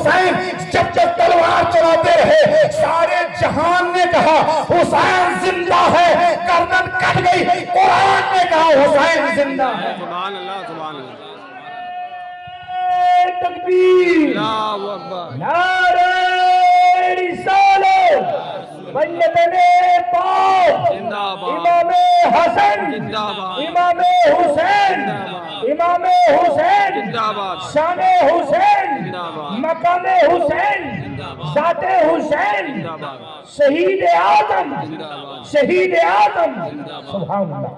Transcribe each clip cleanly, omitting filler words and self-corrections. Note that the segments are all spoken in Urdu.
حسین جب جب تلوار چلاتے رہے سارے جہان نے کہا حسین زندہ ہے، گردن کٹ گئی، قرآن نے کہا حسین زندہ ہے۔ سبحان اللہ سبحان اللہ، تکبیر، اللہ اکبر، نعرہ رسالت، بیعت پاک، زندہ باد، امام حسن، زندہ باد، امام حسین، امام حسین، زندہ باد، شان حسین، زندہ باد، مقام حسین، ذات حسین، زندہ باد، شہید اعظم، زندہ باد، شہید اعظم، سبحان اللہ۔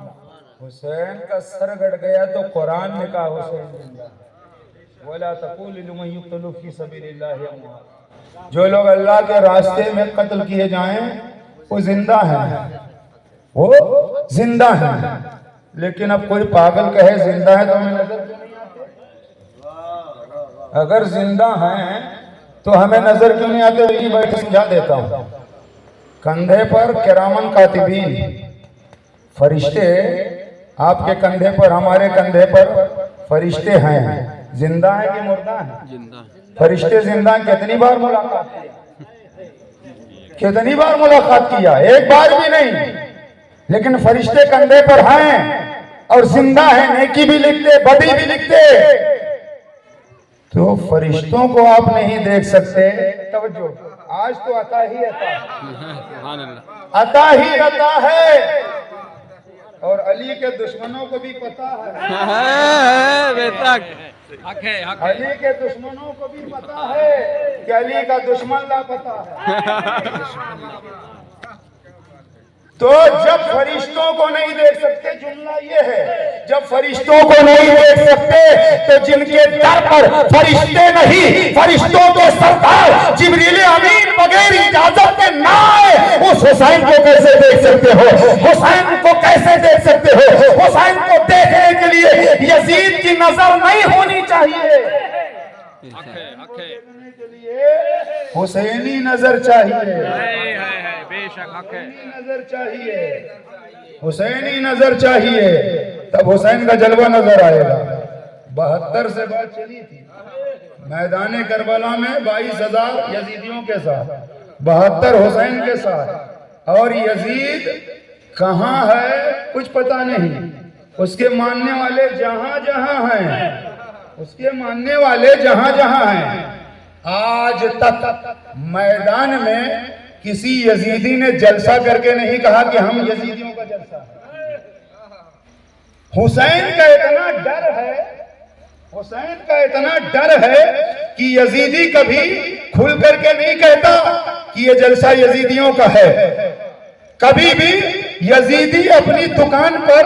حسین کا سر گڑ گیا تو قرآن نے کہا حسین زندہ ہے۔ وَلَا تَقُولُ لِمَن يُقْتَلُ فِي سَبِيلِ اللَّهِ أَمْوَاتٌ، جو لوگ اللہ کے راستے میں قتل کیے جائیں وہ زندہ ہیں، وہ زندہ ہیں، لیکن اب کوئی پاگل کہے زندہ ہے تو ہمیں نظر کیوں نہیں آتے؟ اگر زندہ ہیں تو ہمیں نظر کیوں نہیں آتے؟ یہی بیٹھ سمجھا دیتا ہوں۔ کندھے پر کرامن کاتبین فرشتے، آپ کے کندھے پر ہمارے کندھے پر فرشتے ہیں، زندہ ہیں کہ مردہ ہیں؟ زندہ، فرشتے زندہ ہیں۔ کتنی بار ملاقات کتنی بار ملاقات کیا؟ ایک بار بھی نہیں، لیکن فرشتے کندھے پر ہیں اور زندہ ہیں، نیکی بھی لکھتے بدی بھی لکھتے۔ تو فرشتوں کو آپ نہیں دیکھ سکتے، توجہ، آج تو عطا ہی عطا، سبحان اللہ، عطا ہی عطا ہے، اور علی کے دشمنوں کو بھی پتا ہے، بے شک، حق ہے، حق ہے، علی کے دشمنوں کو بھی پتا ہے کہ علی کا دشمن لاپتا ہے۔ تو جب فرشتوں کو نہیں دیکھ سکتے، جملہ یہ ہے، جب فرشتوں کو نہیں دیکھ سکتے تو جن کے در پر فرشتے نہیں، فرشتوں کے سردار جبریل امین بغیر اجازت کے نہ آئے، اس حسین کو کیسے دیکھ سکتے ہو؟ حسین کو کیسے دیکھ سکتے ہو؟ حسین کو دیکھنے کے لیے یزید کی نظر نہیں ہونی چاہیے، حق ہے، حق ہے، حسینی نظر چاہیے، بے شک حق ہے، نظر چاہیے، حسینی نظر چاہیے، تب حسین کا جلوہ نظر آئے گا۔ 72 سے بات چلی تھی میدان کربلا میں 22,000 یزیدیوں کے ساتھ، 72 حسین کے ساتھ، اور یزید کہاں ہے کچھ پتا نہیں، اس کے ماننے والے جہاں جہاں ہیں، اس کے ماننے والے جہاں جہاں ہیں۔ آج تک میدان میں کسی یزیدی نے جلسہ کر کے نہیں کہا کہ ہم یزیدیوں کا جلسہ ہے۔ حسین کا اتنا ڈر ہے، حسین کا اتنا ڈر ہے کہ یزیدی کبھی کھل کر کے نہیں کہتا کہ یہ جلسہ یزیدیوں کا ہے۔ کبھی بھی یزیدی اپنی دکان پر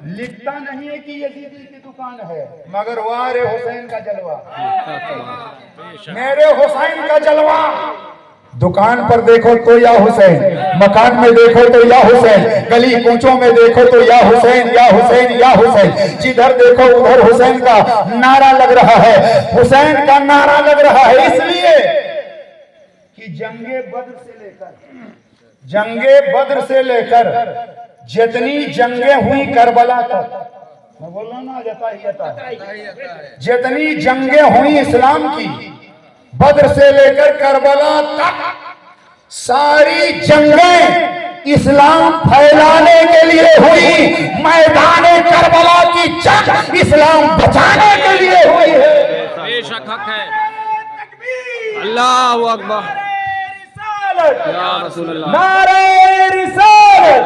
لکھتا نہیں ہے کہ یزیدی کی دکان ہے، مگر وارے حسین کا جلوہ، میرے حسین کا جلوہ، دکان پر دیکھو تو یا حسین، مکان میں دیکھو تو یا حسین، گلی کوچوں میں دیکھو تو یا حسین یا حسین یا حسین، جدھر دیکھو ادھر حسین کا نعرہ لگ رہا ہے، حسین کا نعرہ لگ رہا ہے، اس لیے کہ جنگ بدر سے لے کر جتنی جنگیں ہوئی کربلا تک، میں بول رہا ہوں نا جتا ہی جتا ہے، جتنی جنگیں ہوئی اسلام کی بدر سے لے کر کربلا تک، ساری جنگیں اسلام پھیلانے کے لیے ہوئی، میدان کربلا کی جنگ اسلام بچانے کے لیے ہوئی ہے۔ بے شک حق ہے، اللہ اکبر، یا رسول اللہ، نعرہ رسالت،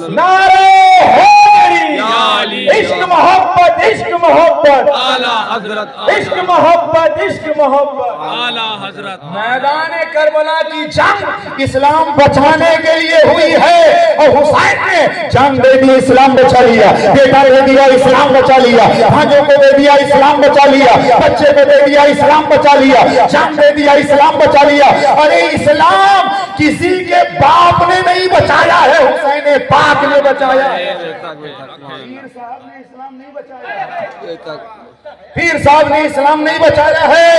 نعرہ حیدری، یا علی، عشق محبت، عشق محبت، اعلیٰ حضرت، عشق محبت، عشق محبت۔ اعلیٰ حضرت، میدان کربلا کی جنگ اسلام بچانے کے لیے ہوئی ہے، اور حسین نے جان دے دی، اسلام بچا لیا، بیٹا دے دیا، اسلام بچا لیا، بھانجوں کو دے دیا، اسلام بچا لیا، بچے کو دے دیا، اسلام بچا لیا، جان دے دیا، اسلام بچا لیا۔ ارے اسلام کسی کے باپ نے نہیں بچایا ہے، حسین پاک نے بچایا ہے۔ پیر صاحب نے اسلام نہیں بچایا، پیر صاحب نے اسلام نہیں بچایا ہے۔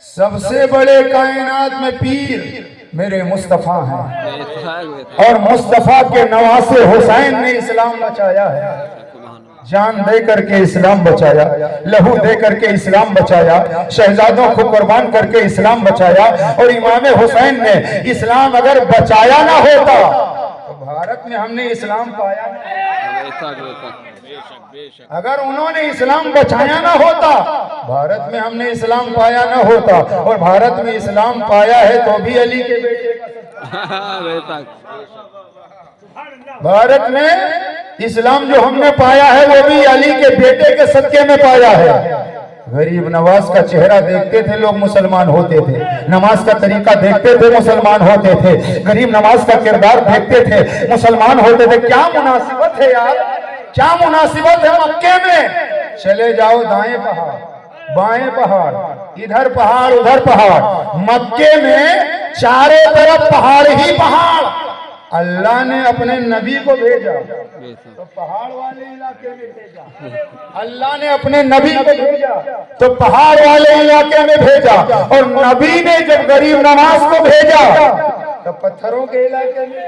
سب سے بڑے کائنات میں پیر میرے مصطفیٰ ہیں، اور مصطفیٰ کے نواسے حسین نے اسلام بچایا ہے۔ جان دے کر کے اسلام بچایا، لہو دے کر کے اسلام بچایا، شہزادوں کو قربان کر کے اسلام بچایا، اور امام حسین نے اسلام اگر بچایا نہ ہوتا تو بھارت میں ہم نے اسلام پایا نہیں۔ اگر انہوں نے اسلام بچایا نہ ہوتا بھارت میں ہم نے اسلام پایا نہ ہوتا، اور بھارت میں اسلام پایا ہے تو بھی علی کے بیٹے کا، بھارت میں اسلام جو ہم نے پایا ہے وہ بھی علی کے بیٹے کے صدقے میں پایا ہے۔ غریب نواز کا چہرہ دیکھتے تھے لوگ مسلمان ہوتے تھے، نماز کا طریقہ دیکھتے تھے مسلمان ہوتے تھے، غریب نواز کا کردار دیکھتے تھے مسلمان ہوتے تھے۔ کیا مناسبت ہے یار، کیا مناسبت ہے مکے میں چلے جاؤ دائیں پہاڑ بائیں پہاڑ، ادھر پہاڑ ادھر پہاڑ، مکے میں چاروں طرف پہاڑ ہی پہاڑ۔ اللہ نے اپنے نبی کو بھیجا تو پہاڑ والے علاقے میں بھیجا، اللہ نے اپنے نبی کو بھیجا تو پہاڑ والے علاقے میں بھیجا، اور نبی نے جب غریب نواز کو بھیجا تو پتھروں کے علاقے میں،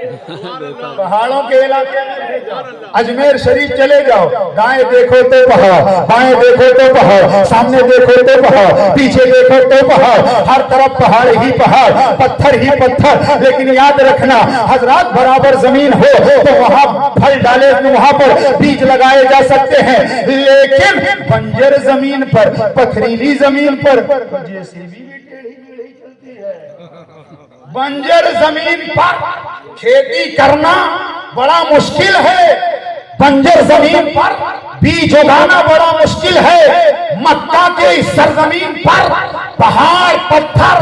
پہاڑوں کے علاقے میں بھیجا۔ اجمیر شریف چلے جاؤ، دائیں دیکھو تو پہاڑ، بائیں دیکھو تو پہاڑ، سامنے دیکھو تو پہاڑ، پیچھے دیکھو تو پہاڑ، ہر طرف پہاڑ ہی پہاڑ، پتھر ہی پتھر۔ لیکن یاد رکھنا حضرات، برابر زمین ہو تو وہاں پھل ڈالے، وہاں پر بیج لگائے جا سکتے ہیں، لیکن بنجر زمین پر، پتھریلی زمین پر جیسے بھی ٹیڑھی میڑھی چلتی ہے۔ بنجر زمین پر کھیتی کرنا بڑا مشکل ہے، بنجر زمین پر بیج اگانا بڑا مشکل ہے۔ مکہ کی سرزمین پر پہاڑ پتھر،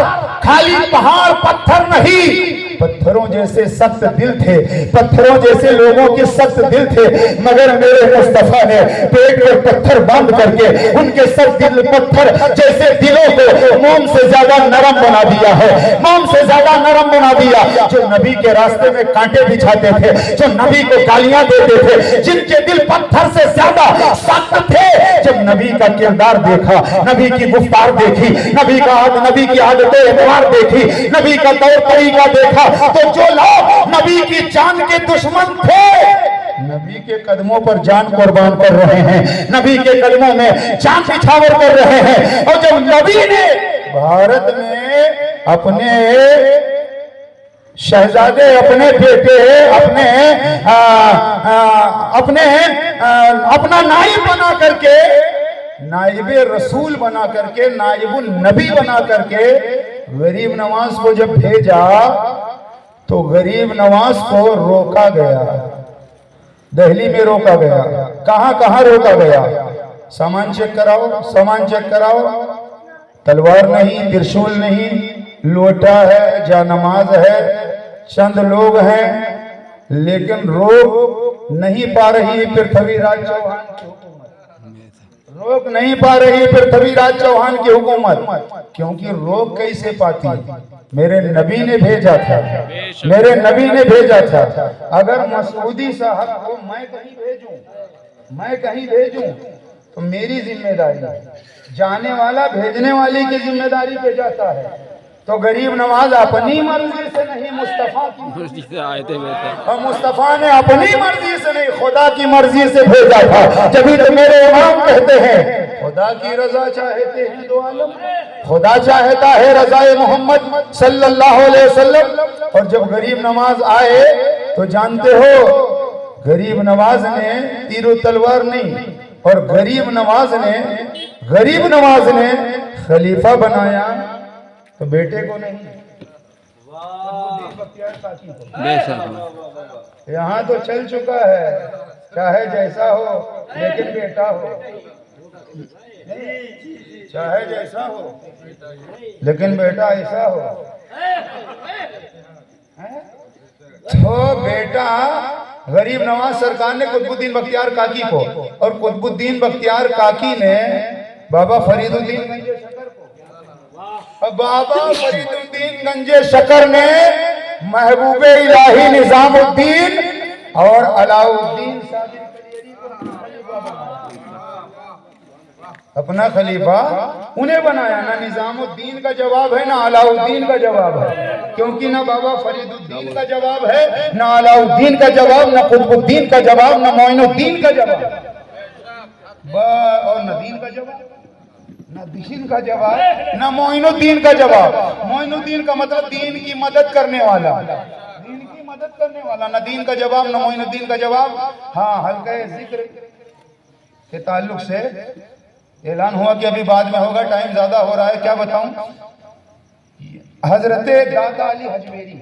خالی پہاڑ پتھر نہیں، پتھروں جیسے سخت دل تھے، پتھروں جیسے لوگوں کے سخت دل تھے، مگر میرے مصطفیٰ نے پیٹ پر پتھر باندھ کر کے ان کے سخت دل پتھر جیسے دلوں کو موم سے زیادہ نرم بنا دیا ہے، موم سے زیادہ نرم بنا دیا۔ جو نبی کے راستے میں کانٹے بچھاتے تھے، جو نبی کو گالیاں دیتے تھے، جن کے دل پتھر سے زیادہ سخت تھے، جب نبی کا کردار دیکھا، نبی کی گفتار دیکھی، نبی کی عادت و اعتبار دیکھی، نبی کا طور طریقہ دیکھا، تو جو لوگ نبی کی جان کے دشمن تھے نبی کے قدموں پر جان قربان کر رہے ہیں، نبی کے قدموں میں جان نچھاور کر رہے ہیں۔ اور جب نبی نے بھارت میں اپنے شہزادے، اپنے بیٹے، اپنا نائب بنا کر کے، نائب رسول بنا کر کے، نائب النبی بنا کر کے غریب نواز کو جب بھیجا تو غریب نواز کو روکا گیا، دہلی میں روکا گیا۔ کہاں کہاں روکا گیا؟ سامان چیک کراؤ، سامان چیک کراؤ، تلوار نہیں، ترشول نہیں، لوٹا ہے، جانماز ہے، چند لوگ ہیں، لیکن روک نہیں پا رہی پرتھوی راج چوہان کی حکومت، روک نہیں پا رہی پرتھوی راج چوہان کی حکومت۔ کیونکہ روک کیسے پاتی؟ میرے نبی نے بھیجا تھا، میرے نبی نے بھیجا تھا۔ اگر مسعودی صاحب کو میں کہیں بھیجوں تو میری ذمہ داری، جانے والا بھیجنے والی کی ذمہ داری پہ جاتا ہے۔ تو غریب نواز اپنی مرضی سے نہیں، مصطفیٰ کی مرضی سے آئے تھے، اور مصطفیٰ نے اپنی مرضی سے نہیں، خدا کی مرضی سے بھیجا تھا۔ جبھی تو میرے امام کہتے ہیں خدا کی رضا چاہتے ہیں دو عالم، خدا چاہتا ہے رضا محمد صلی اللہ علیہ وسلم۔ اور جب غریب نواز آئے تو جانتے ہو غریب نواز نے تیر و تلوار نہیں، اور غریب نواز نے خلیفہ بنایا تو بیٹے کو نہیں، یہاں تو چل چکا ہے، چاہے جیسا ہو لیکن بیٹا ہو، چاہے جیسا ہو لیکن بیٹا ایسا ہو۔ تو بیٹا غریب نواز سرکار نے قطب الدین بختیار کاکی کو، اور قطب الدین بختیار کاکی نے بابا فرید الدین گنج شکر کو، بابا فرید الدین گنج شکر نے محبوب الہی نظام الدین اور علاء الدین صادق کلیری کو اپنا خلیفہ انہیں بنایا۔ نہ نظام الدین کا جواب ہے، نہ علاء الدین کا جواب ہے، کیونکہ نہ بابا فرید الدین کا جواب ہے، نہ علاء الدین کا جواب، نہ قطب الدین کا جواب، نہ معین الدین کا جواب۔ اور نہ دین کا جواب، نہ دین کا جواب، نہ معین الدین کا جواب۔ معین الدین کا مطلب دین کی مدد کرنے والا، دین کی مدد کرنے والا، نہ دین کا جواب نہ معین الدین کا جواب۔ ہاں، حلقہ ذکر کے تعلق سے اعلان ہوا کہ ابھی بعد میں ہوگا، ٹائم زیادہ ہو رہا ہے، کیا بتاؤں۔ حضرت داتا علی حجویری،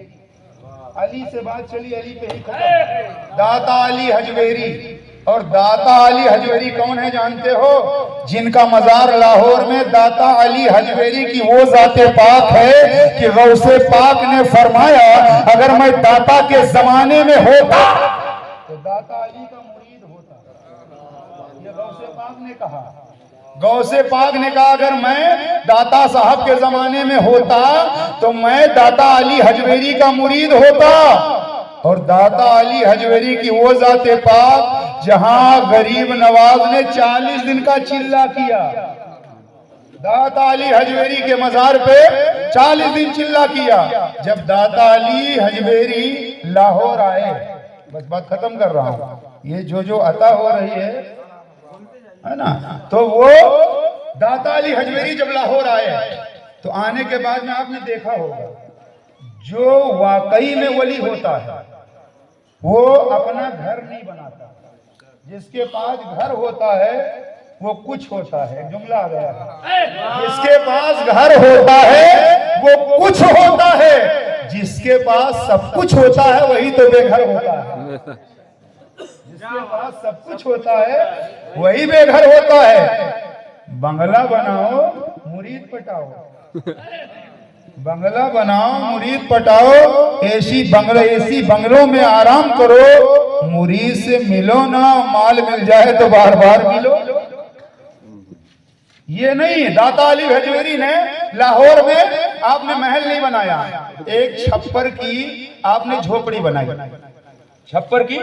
علی سے بات چلی، علی پہ ہی ختم۔ داتا علی حجویری، اور داتا علی حجویری کون ہے جانتے ہو؟ جن کا مزار لاہور میں داتا علی حجویری کی وہ ذات پاک ہے کہ غوث پاک نے فرمایا اگر میں داتا کے زمانے میں ہوتا تو داتا علی کا مرید ہوتا۔ یہ غوث پاک نے کہا، غوث پاک نے کہا اگر میں داتا صاحب کے زمانے میں ہوتا تو میں داتا علی حجویری کا مرید ہوتا۔ اور داتا علی حجویری کی وہ ذات پاک جہاں غریب نواز نے 40 دن کا چلہ کیا، داتا علی حجویری کے مزار پہ 40 دن چلہ کیا۔ جب داتا علی حجویری لاہور آئے، بس بات ختم کر رہا ہوں، یہ جو عطا ہو رہی ہے نا، تو وہ داتا علی حجویری جب لاہور آئے تو آنے کے بعد میں آپ نے دیکھا ہوگا جو واقعی میں ولی ہوتا ہے وہ اپنا گھر نہیں بناتا، جس کے پاس گھر ہوتا ہے وہ کچھ ہوتا ہے۔ جملہ آ گیا ہے، جس کے پاس گھر ہوتا ہے وہ کچھ ہوتا ہے، جس کے پاس سب کچھ ہوتا ہے وہی تو بے گھر ہوتا ہے۔ جس کے پاس سب کچھ ہوتا ہے وہی بے گھر ہوتا ہے۔ بنگلہ بناؤ مرید پٹاؤ، بنگلہ بناؤ مرید پٹاؤ، ایسی بنگلوں میں آرام کرو، مرید سے ملو نا، مال مل جائے تو بار بار ملو۔ یہ نہیں، داتا علی حجویری نے لاہور میں آپ نے محل نہیں بنایا، ایک چھپر کی آپ نے جھوپڑی بنائی، چھپر کی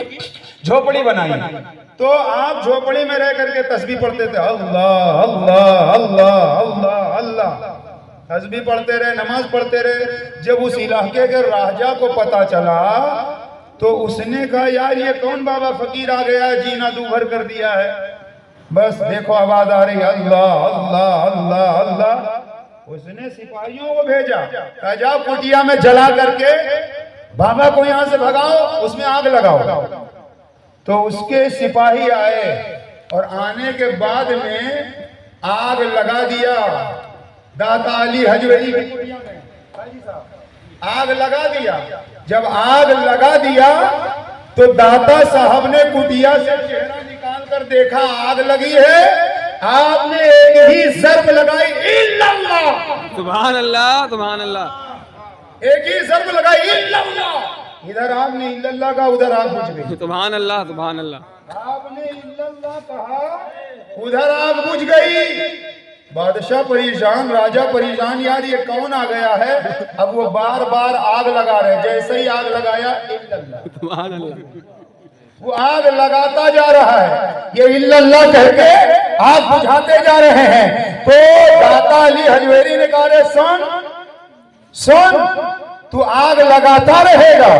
جھوپڑی بنائی، تو آپ جھوپڑی میں رہ کر کے تسبیح پڑھتے تھے، اللہ اللہ اللہ اللہ اللہ، تسبیح پڑھتے رہے، نماز پڑھتے رہے۔ جب اس علاقے کے راجہ کو پتا چلا تو اس نے کہا یار یہ کون بابا فقیر آ گیا ہے، جینا دو بھر کر دیا ہے۔ بس دیکھو آواز آ رہی، اللہ اللہ اللہ اللہ۔ اس نے سپاہیوں کو بھیجا، کہا جاؤ کٹیا میں جلا کر کے بابا کو یہاں سے بھگاؤ، اس میں آگ لگاؤ۔ تو اس کے سپاہی آئے اور آنے کے بعد میں آگ لگا دیا داتا علی حجویری کی کٹیا میں، آگ لگا دیا۔ جب آگ لگا دیا تو داتا صاحب نے کٹیا سے چہرہ نکال کر دیکھا آگ لگی ہے، آپ نے ایک ہی ضرب لگائی، الا اللہ، سبحان اللہ سبحان اللہ، ایک ہی ضرب لگائی، الا اللہ۔ ادھر آپ نے الا اللہ کہا، ادھر آگ بجھ گئی۔ سبحان اللہ سبحان اللہ، آپ نے الا اللہ کہا، ادھر آگ بجھ گئی۔ بادشاہ پریشان، راجہ پریشان، یار یہ کون آ گیا ہے؟ اب وہ بار بار آگ لگا رہے، جیسے ہی آگ لگایا الا اللہ، سبحان اللہ، وہ آگ لگاتا جا رہا ہے، یہ الا اللہ کہہ کے آگ بجھاتے جا رہے ہیں۔ تو داتا علی حجویری نے کہا رے سن، تو آگ لگاتا رہے گا،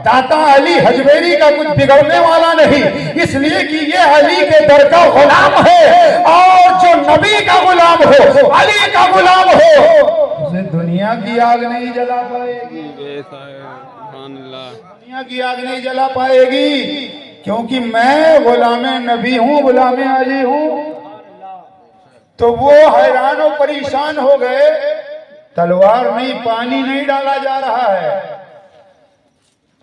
داتا علی حجویری کا کچھ بگڑنے والا نہیں، اس لیے کہ یہ علی کے در کا غلام ہے، اور جو نبی کا غلام ہو، علی کا غلام ہو، اسے دنیا کی آگ نہیں جلا پائے گی، سبحان اللہ، دنیا کی آگ نہیں جلا پائے گی، کیونکہ میں غلام نبی ہوں، غلام علی ہوں۔ تو وہ حیران و پریشان ہو گئے، تلوار نہیں، پانی نہیں ڈالا جا رہا ہے،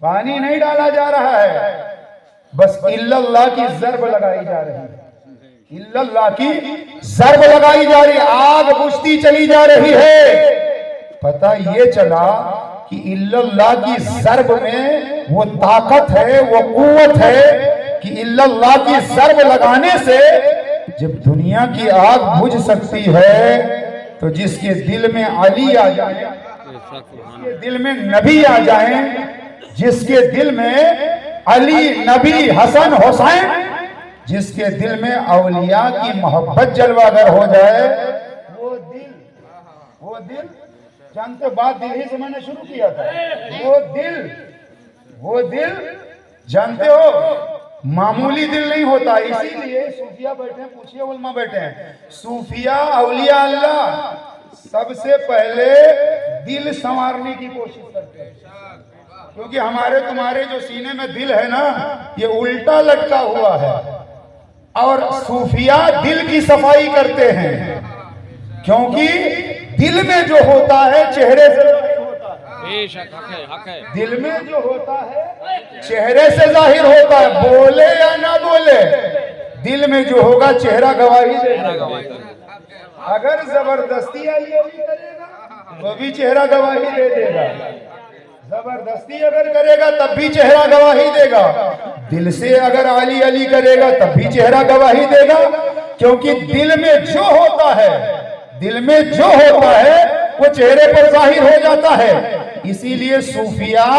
پانی نہیں ڈالا جا رہا ہے، بس الا اللہ کی ضرب لگائی جا رہی ہے، الا اللہ کی ضرب لگائی جا رہی ہے، آگ بجھتی چلی جا رہی ہے۔ پتہ یہ چلا کہ الا اللہ کی ضرب میں وہ طاقت ہے، وہ قوت ہے کہ الا اللہ کی ضرب لگانے سے جب دنیا کی آگ بجھ سکتی ہے تو جس کے دل میں علی آ جائے، جس کے دل میں نبی آ جائیں، جس کے دل میں علی، نبی، حسن، حسین، جس کے دل میں اولیاء کی محبت جلوہ گر ہو جائے، وہ دل جانتے، بات دل ہی سے میں نے شروع کیا تھا، وہ دل جانتے ہو، معمولی دل نہیں ہوتا. اسی لیے صوفیہ بیٹھے ہیں, پوچھئے علماء بیٹھے ہیں, صوفیہ اولیاء اللہ سب سے پہلے دل سنوارنے کی کوشش کرتے ہیں, کیونکہ ہمارے تمہارے جو سینے میں دل ہے نا یہ الٹا لٹکا ہوا ہے, اور صوفیہ دل کی صفائی کرتے ہیں, کیونکہ دل میں جو ہوتا ہے چہرے سے دل میں جو ہوتا ہے چہرے سے ظاہر ہوتا ہے, بولے یا نہ بولے دل میں جو ہوگا چہرہ گواہی دے گا. اگر زبردستی علی کرے گا تو بھی چہرہ گواہی دے دے گا, زبردستی اگر کرے گا تب بھی چہرہ گواہی دے گا, دل سے اگر علی علی کرے گا تب بھی چہرہ گواہی دے گا, کیونکہ دل میں جو ہوتا ہے دل میں جو ہوتا ہے وہ چہرے پر ظاہر ہو جاتا ہے. اسی لیے صوفیہ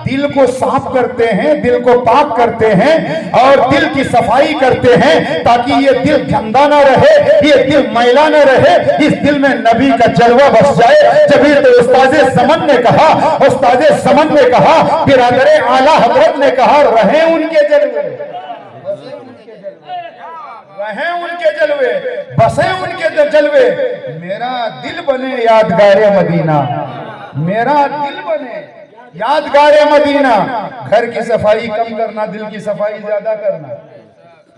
دل کو صاف کرتے ہیں, دل کو پاک کرتے ہیں اور دل کی صفائی کرتے ہیں تاکہ یہ دل گندا نہ رہے, یہ دل میلا نہ رہے, اس دل میں نبی کا جلوہ بس جائے. جبھی تو استاد زمن نے کہا برادر اعلیٰ حضرت نے کہا رہیں ان کے جلوے, رہیں ان کے جلوے, بسیں ان کے جلوے. میرا دل بنے یادگار مدینہ, میرا دل بنے یادگار مدینہ. گھر کی صفائی کم کرنا, دل کی صفائی زیادہ کرنا,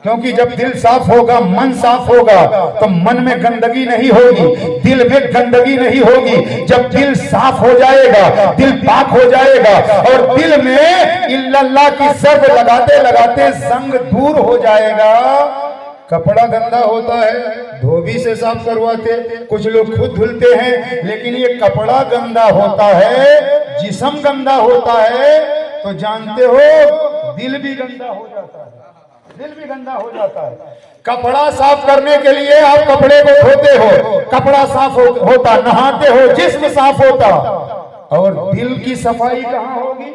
کیونکہ جب دل صاف ہوگا من صاف ہوگا تو من میں گندگی نہیں ہوگی, دل میں گندگی نہیں ہوگی. جب دل صاف ہو جائے گا, دل پاک ہو جائے گا اور دل میں الا اللہ کی ضرب لگاتے لگاتے زنگ دور ہو جائے گا. کپڑا گندا ہوتا ہے دھوبی سے صاف کرواتے, کچھ لوگ خود دھلتے ہیں, لیکن یہ کپڑا گندا ہوتا ہے, جسم گندا ہوتا ہے تو جانتے ہو دل بھی گندا ہو جاتا ہے, دل بھی گندا ہو جاتا ہے. کپڑا صاف کرنے کے لیے آپ کپڑے کو دھوتے ہو, کپڑا صاف ہوتا, نہاتے ہو, جسم صاف ہوتا, اور دل کی صفائی کہاں ہوگی؟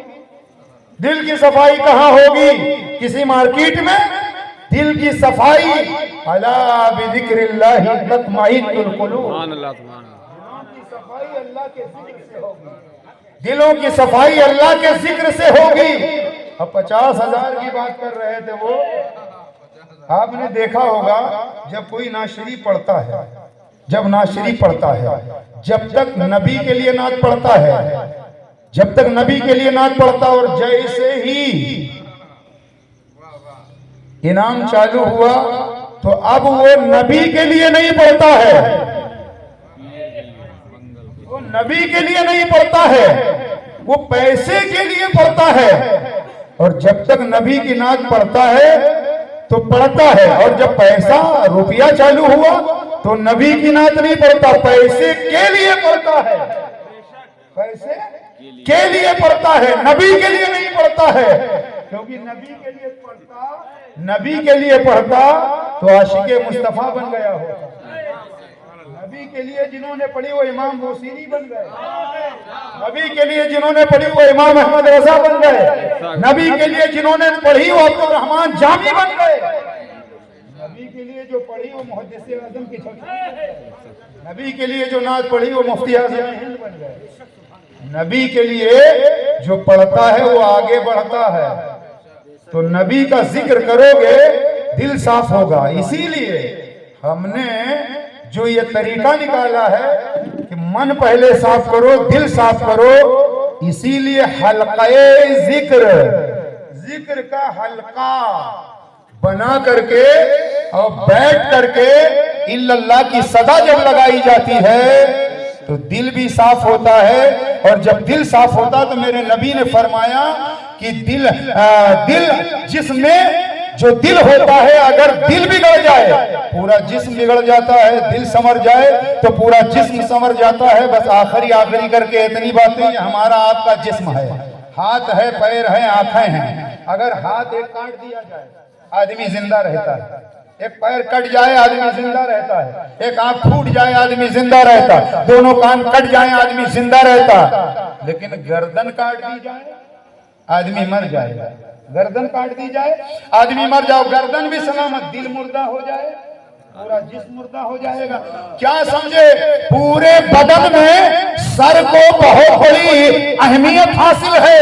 دل کی صفائی کہاں ہوگی؟ کسی مارکیٹ میں؟ دل کی صفائی الا بذکر اللہ تطمئن القلوب, دلوں کی صفائی اللہ کے ذکر سے ہوگی. اب 50,000 کی بات کر رہے تھے, وہ آپ نے دیکھا ہوگا جب کوئی ناشری پڑھتا ہے, جب ناشری پڑھتا ہے, جب تک نبی کے لیے نعت پڑھتا ہے, جب تک نبی کے لیے نعت پڑھتا, اور جیسے ہی انعام چالو ہوا تو اب وہ نبی کے لیے نہیں پڑھتا ہے, وہ نبی کے لیے نہیں پڑھتا ہے, وہ پیسے کے لیے پڑھتا ہے. اور جب تک نبی کی نعت پڑھتا ہے تو پڑھتا ہے, اور جب پیسہ روپیہ چالو ہوا تو نبی کی نعت نہیں پڑھتا, پیسے کے لیے پڑھتا ہے, پیسے کے لیے پڑھتا ہے, نبی کے لیے نہیں پڑھتا ہے. کیونکہ نبی کے لیے پڑھتا تو عاشق مصطفیٰ بن گیا ہو, نبی کے لیے جنہوں نے پڑھی وہ امام بوسیری بن گئے, نبی کے لیے جنہوں نے پڑھی وہ امام احمد رضا بن گئے, نبی کے لیے جنہوں نے پڑھی وہ عبد الرحمن جامی بن گئے, نبی کے لیے جو پڑھی وہ محدث اعظم کی چھٹی, نبی کے لیے جو نعت پڑھی وہ مفتی اعظم ہند بن گئے. نبی کے لیے جو پڑھتا ہے وہ آگے بڑھتا ہے. تو نبی کا ذکر کرو گے دل صاف ہوگا. اسی لیے ہم نے جو یہ طریقہ نکالا ہے کہ من پہلے صاف کرو, دل صاف کرو, اسی لیے حلقہ ذکر کا حلقہ بنا کر کے اور بیٹھ کر کے الا اللہ کی صدا جب لگائی جاتی ہے تو دل بھی صاف ہوتا ہے. اور جب دل صاف ہوتا تو میرے نبی نے فرمایا کہ دل جسم میں جو دل ہوتا ہے اگر دل بگڑ جائے پورا جسم بگڑ جاتا ہے, دل سمر جائے تو پورا جسم سمر جاتا ہے. بس آخری کر کے اتنی باتیں, ہمارا آپ کا جسم ہے, ہاتھ ہے, پیر ہے, آنکھیں ہیں. اگر ہاتھ ایک کاٹ دیا جائے آدمی زندہ رہتا ہے, ایک پیر کٹ جائے آدمی زندہ رہتا ہے, ایک آنکھ پھوٹ جائے آدمی زندہ رہتا, دونوں کان کٹ جائیں آدمی زندہ رہتا, لیکن گردن کاٹ دی جائے آدمی مر جائے گا. گردن کاٹ دی جائے آدمی مر جاؤ, گردن بھی سلامت, دل مردہ ہو جائے پورا جسم مردہ ہو جائے گا. کیا سمجھے, پورے بدن میں سر کو بہت بڑی اہمیت حاصل ہے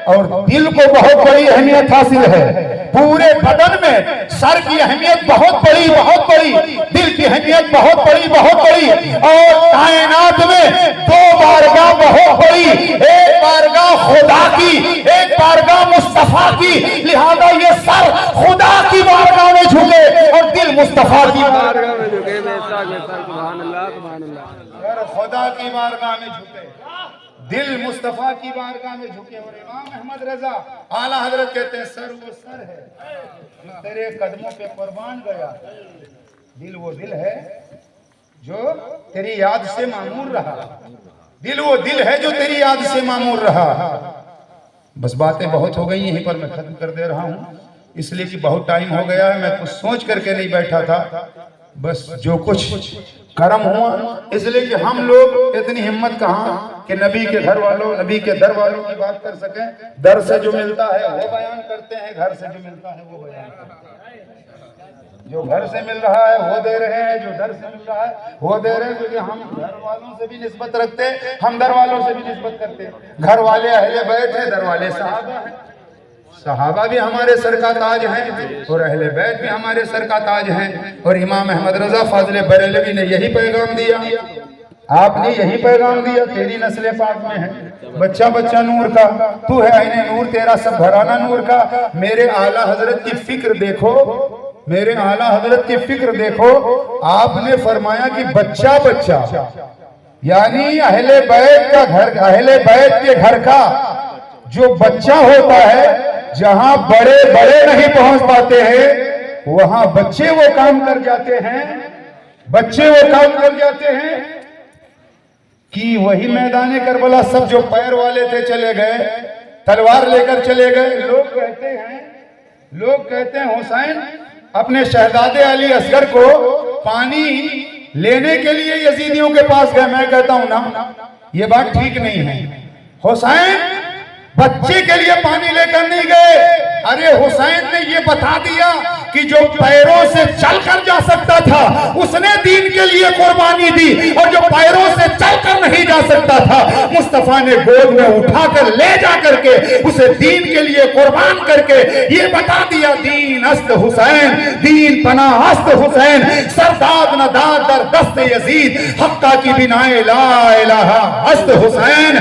اور دل کو بہت بڑی اہمیت حاصل ہے. پورے بدن میں سر کی اہمیت بہت بڑی، بہت بڑی، دل کی اہمیت بہت بڑی، بہت بڑی، اور کائنات میں دو بارگاہ بہت بڑی، ایک بارگاہ خدا کی، ایک بارگاہ مصطفیٰ کی، لہذا یہ سر خدا کی بارگاہ میں جھکے اور دل مصطفیٰ کی بارگاہ میں جھکے، سبحان اللہ سبحان اللہ، اور خدا کی بارگاہ میں جھکے، دل مصطفیٰ کی بارگاہ میں جھکے۔ اور امام احمد رضا اعلیٰ حضرت کہتے ہیں سر وہ سر ہے جو تیرے قدموں پہ قربان گیا، دل وہ دل ہے جو تیری یاد سے معمور رہا، دل وہ دل ہے جو تیری یاد سے معمور رہا۔ بس باتیں بہت ہو گئی، یہیں پر میں ختم کر دے رہا ہوں، اس لیے کہ بہت ٹائم ہو گیا ہے، میں کچھ سوچ کر کے نہیں بیٹھا تھا، بس جو کچھ کرم ہوا، اس لیے کہ ہم لوگ اتنی ہمت کہاں کہ نبی کے گھر والوں، نبی کے در والوں کی بات کر سکیں، در سے جو ملتا ہے وہ بیان کرتے ہیں، گھر سے جو ملتا ہے وہ بیان کرتے ہیں، جو گھر سے مل رہا ہے وہ دے رہے ہیں، جو در سے مل رہا ہے وہ دے رہے ہیں، کیونکہ ہم گھر والوں سے بھی نسبت رکھتے ہیں، ہم در والوں سے بھی نسبت کرتے ہیں، گھر والے اہل بیت ہیں، در والے صحابہ ہیں، صحابہ بھی ہمارے سر کا تاج ہیں اور اہل بیت بھی ہمارے سر کا تاج ہیں، اور امام احمد رضا فاضل بریلوی نے یہی پیغام دیا، آپ نے یہی پیغام دیا، تیری نسل پاک میں ہے بچہ بچہ نور کا، تو ہے عین نور، تیرا سب گھرانہ نور کا۔ میرے اعلیٰ حضرت کی فکر دیکھو، میرے اعلیٰ حضرت کی فکر دیکھو، آپ نے فرمایا کہ بچہ بچہ، یعنی اہل بیت کا گھر، اہل بیت کے گھر کا جو بچہ ہوتا ہے، جہاں بڑے بڑے نہیں پہنچ پاتے ہیں وہاں بچے وہ کام کر جاتے ہیں، بچے وہ کام کر جاتے ہیں کہ وہی میدان کربلا سب جو پیر والے تھے چلے گئے، تلوار لے کر چلے گئے۔ لوگ کہتے ہیں حسین اپنے شہزادے علی اصغر کو پانی لینے کے لیے یزیدیوں کے پاس گئے، میں کہتا ہوں نا یہ بات ٹھیک نہیں ہے، حسین بچے کے لیے پانی لے کر نہیں گئے، ارے حسین نے یہ بتا دیا کہ جو پیروں سے چل کر جا سکتا تھا اس نے دین کے لیے قربانی دی، اور جو پیروں سے چل کر نہیں جا سکتا تھا مصطفیٰ نے گود میں اٹھا کر لے جا کر کے اسے دین کے لیے قربان کر کے یہ بتا دیا، دین است حسین، دین پناہ است حسین، سرداد نہ داد در دست یزید، حقہ کی بنائے لا الہ است حسین،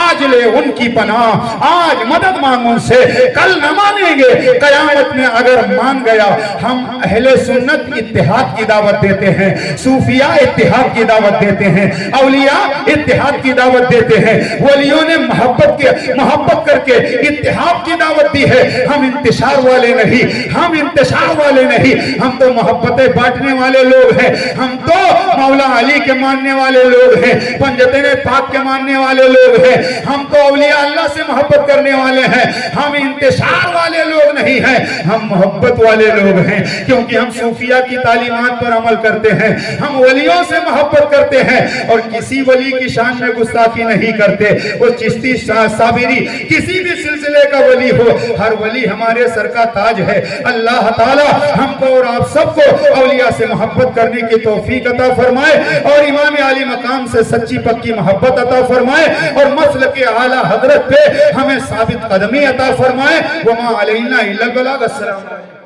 آج لے ان کی پناہ، آج مدد مانگ ان سے، کل نہ مانیں گے، قیامت میں اگر مان گیا۔ ہم اہل سنت اتحاد کی دعوت دیتے ہیں، صوفیاء اتحاد کی دعوت دیتے ہیں، اولیاء اتحاد کی دعوت دیتے ہیں، ولیوں نے محبت کر کے اتحاد کی دعوت دی ہے۔ ہم انتشار والے نہیں، ہم انتشار والے نہیں، ہم تو محبتیں بانٹنے والے لوگ ہیں، ہم تو مولا علی کے ماننے والے لوگ ہیں، پنجتین پاک کے ماننے والے لوگ ہیں، ہم تو اولیاء اللہ سے محبت کرنے والے ہیں، ہم انتشار والے لوگ نہیں ہیں، ہم محبت والے لوگ ہیں، کیونکہ ہم صوفیہ کی تعلیمات پر عمل کرتے ہیں، ہم ولیوں سے محبت کرتے ہیں اور کسی ولی کی شان میں گستاخی نہیں کرتے، وہ چشتی صابری کسی بھی سلسلے کا ولی ہو، ہر ولی ہمارے سر کا تاج ہے۔ اللہ تعالی ہم کو اور آپ سب کو اولیاء سے محبت کرنے کی توفیق عطا فرمائے، اور امام علی مقام سے سچی پکی محبت عطا فرمائے، اور مسلک اعلیٰ حضرت پہ ہمیں ثابت قدمی عطا فرمائے۔ وما علینا الا البلاغ۔ السلام علیکم۔